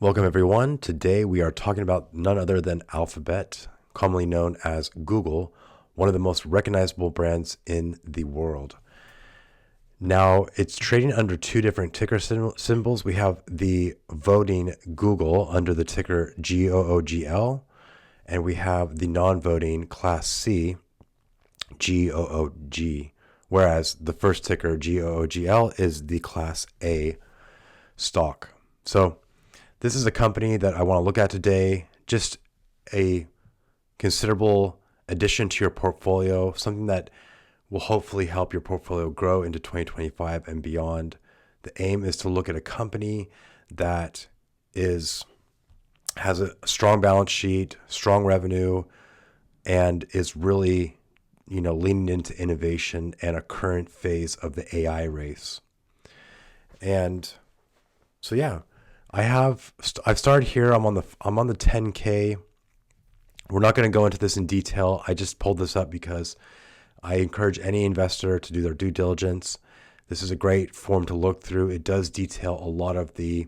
Welcome, everyone. Today we are talking about none other than Alphabet, commonly known as Google, one of the most recognizable brands in the world. Now, it's trading under two different ticker symbols. We have the voting Google under the ticker GOOGL, and we have the non-voting Class C, GOOG, whereas the first ticker, GOOGL, is the Class A stock. So this is a company that I want to look at today, just a considerable addition to your portfolio, something that will hopefully help your portfolio grow into 2025 and beyond. The aim is to look at a company that has a strong balance sheet, strong revenue, and is really, leaning into innovation and a current phase of the AI race. And so, yeah, I've started here. I'm on the 10K. We're not going to go into this in detail. I just pulled this up because I encourage any investor to do their due diligence. This is a great form to look through. It does detail a lot of the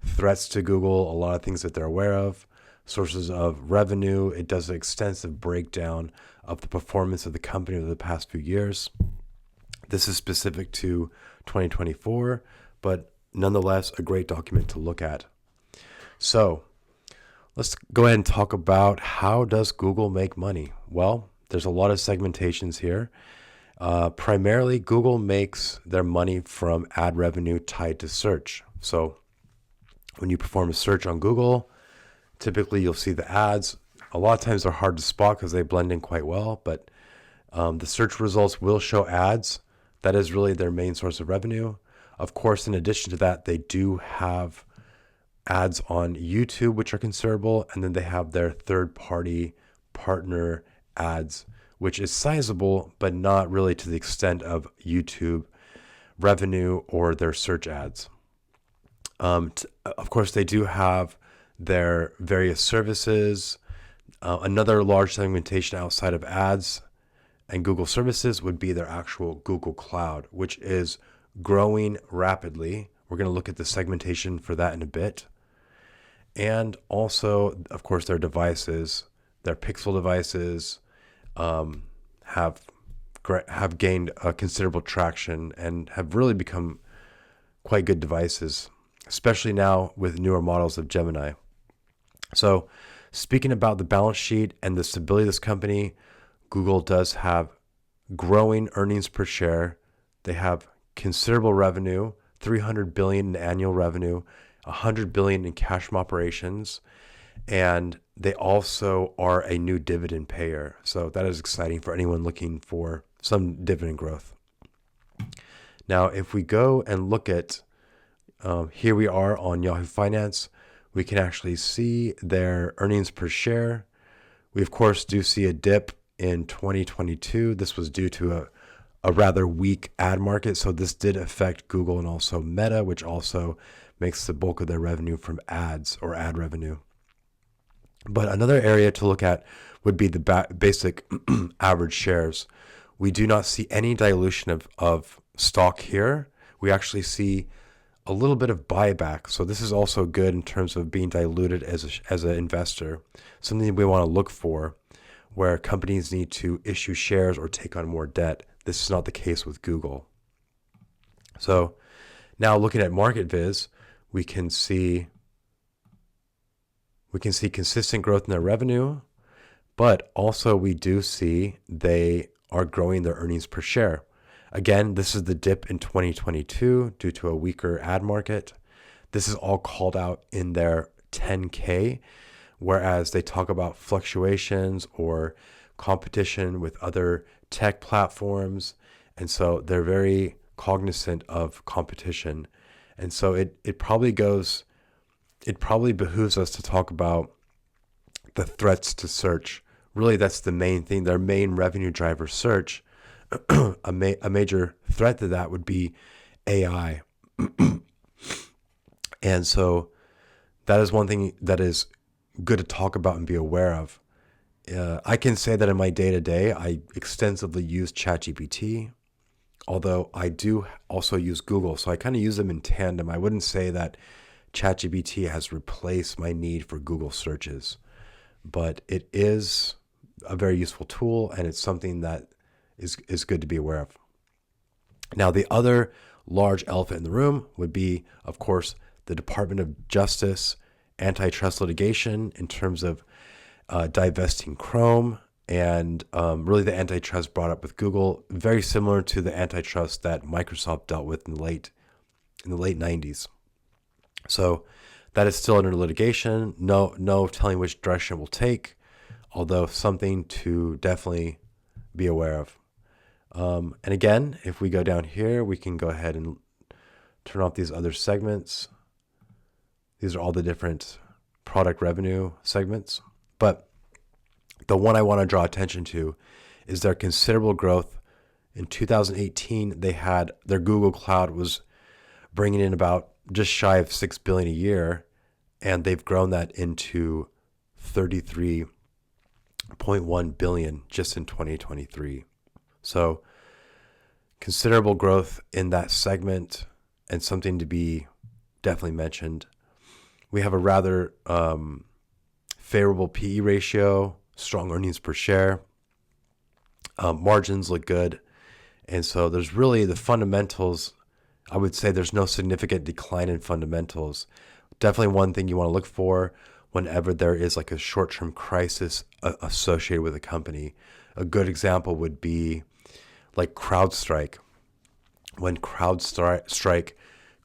threats to Google, a lot of things that they're aware of, sources of revenue. It does an extensive breakdown of the performance of the company over the past few years. This is specific to 2024, but nonetheless, a great document to look at. So let's go ahead and talk about how does Google make money? Well, there's a lot of segmentations here. Primarily, Google makes their money from ad revenue tied to search. So when you perform a search on Google, typically you'll see the ads. A lot of times they're hard to spot because they blend in quite well, but the search results will show ads. That is really their main source of revenue. Of course, in addition to that, they do have ads on YouTube, which are considerable, and then they have their third-party partner ads, which is sizable, but not really to the extent of YouTube revenue or their search ads. Of course, they do have their various services. Another large segmentation outside of ads and Google services would be their actual Google Cloud, which is growing rapidly. We're going to look at the segmentation for that in a bit. And also, of course, their devices, their Pixel devices, have gained a considerable traction and have really become quite good devices, especially now with newer models of Gemini. So speaking about the balance sheet and the stability of this company, Google does have growing earnings per share. They have considerable revenue, $300 billion in annual revenue, $100 billion in cash from operations, and they also are a new dividend payer. So that is exciting for anyone looking for some dividend growth. Now, if we go and look at, here we are on Yahoo Finance, we can actually see their earnings per share. We, of course, do see a dip in 2022. This was due to a rather weak ad market. So this did affect Google and also Meta, which also makes the bulk of their revenue from ads or ad revenue. But another area to look at would be the basic average shares. We do not see any dilution of stock here. We actually see a little bit of buyback. So this is also good in terms of being diluted as an investor, something we want to look for where companies need to issue shares or take on more debt. This is not the case with Google. So now looking at MarketViz, we can see consistent growth in their revenue, but also we do see they are growing their earnings per share. Again, this is the dip in 2022 due to a weaker ad market. This is all called out in their 10K, whereas they talk about fluctuations or competition with other tech platforms. And so they're very cognizant of competition. And so it probably behooves us to talk about the threats to search. Really, that's the main thing. Their main revenue driver, search. A major threat to that would be AI. And so that is one thing that is good to talk about and be aware of. I can say that in my day-to-day, I extensively use ChatGPT, although I do also use Google. So I kind of use them in tandem. I wouldn't say that ChatGPT has replaced my need for Google searches, but it is a very useful tool, and it's something that is good to be aware of. Now, the other large elephant in the room would be, of course, the Department of Justice antitrust litigation in terms of divesting Chrome and really the antitrust brought up with Google, very similar to the antitrust that Microsoft dealt with in the late 90s. So that is still under litigation. No telling which direction it will take, although something to definitely be aware of. And again, if we go down here, we can go ahead and turn off these other segments. These are all the different product revenue segments. But the one I want to draw attention to is their considerable growth. In 2018, they had their Google Cloud was bringing in about just shy of $6 billion a year, and they've grown that into $33.1 billion just in 2023. So considerable growth in that segment, and something to be definitely mentioned. We have a rather favorable PE ratio, strong earnings per share. Margins look good. And so there's really the fundamentals. I would say there's no significant decline in fundamentals. Definitely one thing you want to look for whenever there is like a short-term crisis associated with a company. A good example would be like CrowdStrike. When CrowdStrike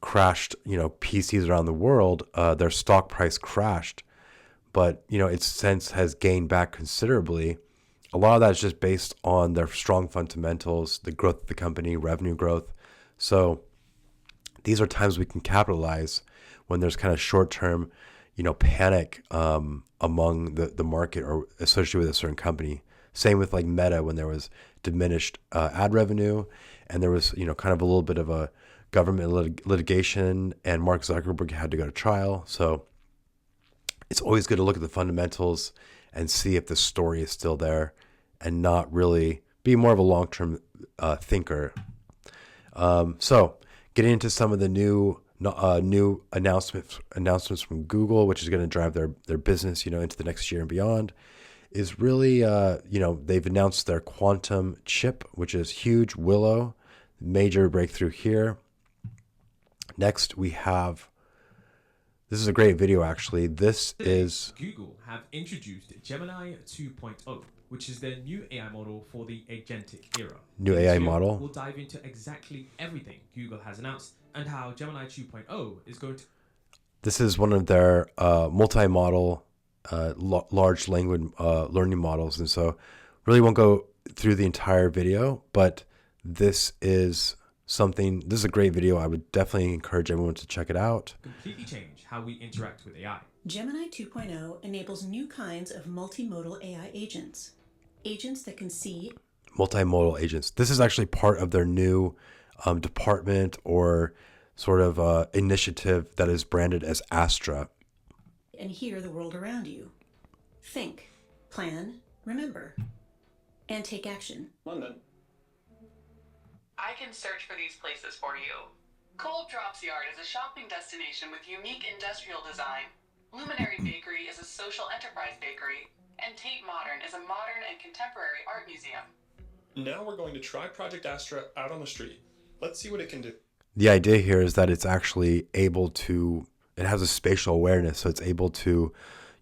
crashed, PCs around the world, their stock price crashed, but its sense has gained back considerably. A lot of that is just based on their strong fundamentals, the growth of the company, revenue growth. So these are times we can capitalize when there's kind of short-term, panic among the market or associated with a certain company. Same with like Meta when there was diminished ad revenue, and there was kind of a little bit of a government litigation, and Mark Zuckerberg had to go to trial. So it's always good to look at the fundamentals and see if the story is still there, and not really be more of a long-term thinker. So getting into some of the new announcements from Google, which is going to drive their business, into the next year and beyond, is really, they've announced their quantum chip, which is huge. Willow, major breakthrough here. Next, we have, this is a great video, actually. This is Google have introduced Gemini 2.0, which is their new AI model for the agentic era. New AI model. We'll dive into exactly everything Google has announced and how Gemini 2.0 is going to. This is one of their multi-model large language learning models. And so really won't go through the entire video, but this is a great video. I would definitely encourage everyone to check it out. Completely change how we interact with AI. Gemini 2.0 enables new kinds of multimodal AI agents. Agents that can see. Multimodal agents. This is actually part of their new department or sort of initiative that is branded as Astra. And hear the world around you. Think, plan, remember, and take action. London. I can search for these places for you. Cold Drops Yard is a shopping destination with unique industrial design. Luminary Bakery is a social enterprise bakery. And Tate Modern is a modern and contemporary art museum. Now we're going to try Project Astra out on the street. Let's see what it can do. The idea here is that it's actually able to, it has a spatial awareness, so it's able to,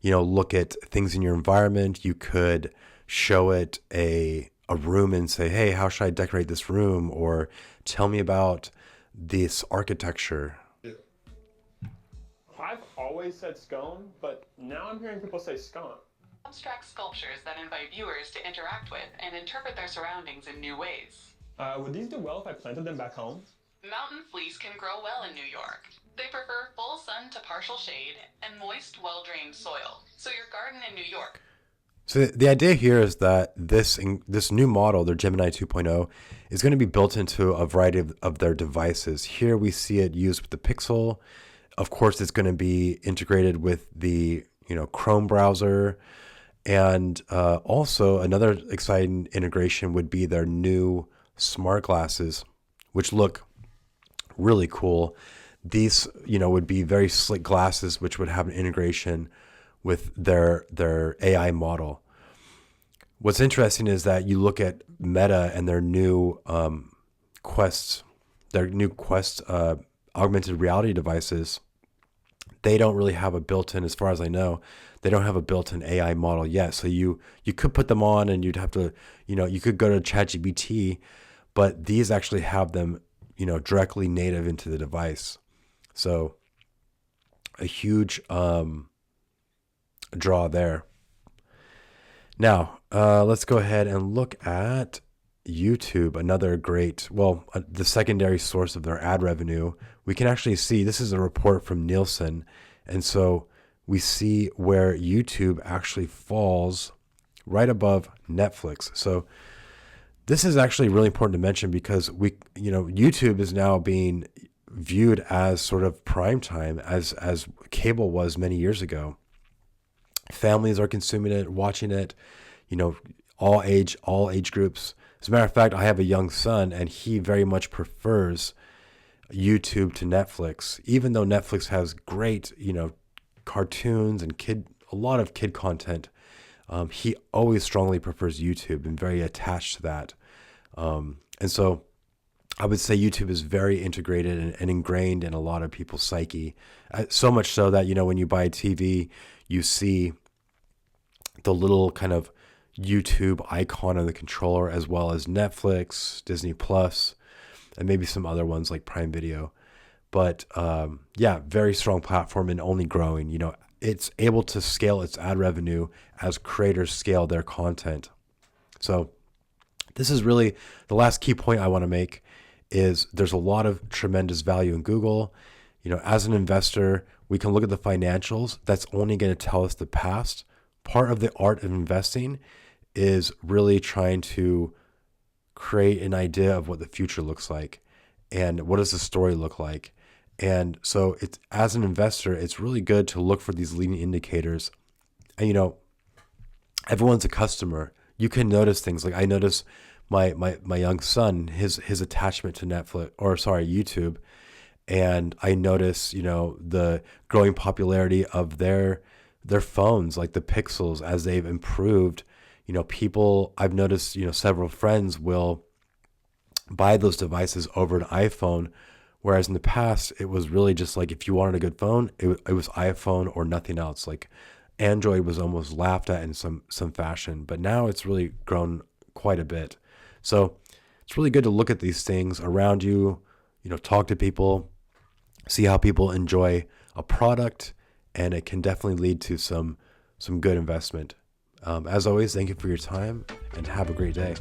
look at things in your environment. You could show it a room and say, hey, how should I decorate this room? Or tell me about this architecture. I've always said scone, but now I'm hearing people say scone. Abstract sculptures that invite viewers to interact with and interpret their surroundings in new ways. Would these do well if I planted them back home? Mountain fleece can grow well in New York. They prefer full sun to partial shade and moist, well-drained soil. So your garden in New York. So the idea here is that this new model, their Gemini 2.0, is going to be built into a variety of their devices. Here we see it used with the Pixel. Of course, it's going to be integrated with the Chrome browser. And also another exciting integration would be their new smart glasses, which look really cool. these, would be very slick glasses, which would have an integration with their AI model. What's interesting is that you look at Meta and their new Quest augmented reality devices. They don't really have a built-in, as far as I know, they don't have a built-in AI model yet. So you could put them on and you'd have to, you could go to ChatGPT, but these actually have them, directly native into the device. So a huge draw there. Now, let's go ahead and look at YouTube, another great, the secondary source of their ad revenue. We can actually see, this is a report from Nielsen. And so we see where YouTube actually falls right above Netflix. So this is actually really important to mention because YouTube is now being viewed as sort of prime time as cable was many years ago. Families are consuming it, watching it, all age groups. As a matter of fact, I have a young son and he very much prefers YouTube to Netflix, even though Netflix has great, cartoons and a lot of kid content. He always strongly prefers YouTube and very attached to that. And so I would say YouTube is very integrated and ingrained in a lot of people's psyche. So much so that, when you buy a TV, you see the little kind of YouTube icon on the controller, as well as Netflix, Disney Plus, and maybe some other ones like Prime Video. But very strong platform and only growing. It's able to scale its ad revenue as creators scale their content. So this is really the last key point I want to make is there's a lot of tremendous value in Google. As an investor, we can look at the financials. That's only going to tell us the past. Part of the art of investing is really trying to create an idea of what the future looks like and what does the story look like. And so it's, as an investor, it's really good to look for these leading indicators. And, everyone's a customer. You can notice things. Like I notice my young son, his attachment to YouTube. And I notice, the growing popularity of their phones, like the Pixels, as they've improved. I've noticed, several friends will buy those devices over an iPhone, whereas in the past, it was really just like, if you wanted a good phone, it was iPhone or nothing else. Like Android was almost laughed at in some fashion, but now it's really grown quite a bit. So it's really good to look at these things around you, talk to people, see how people enjoy a product, and it can definitely lead to some good investment. As always, thank you for your time and have a great day.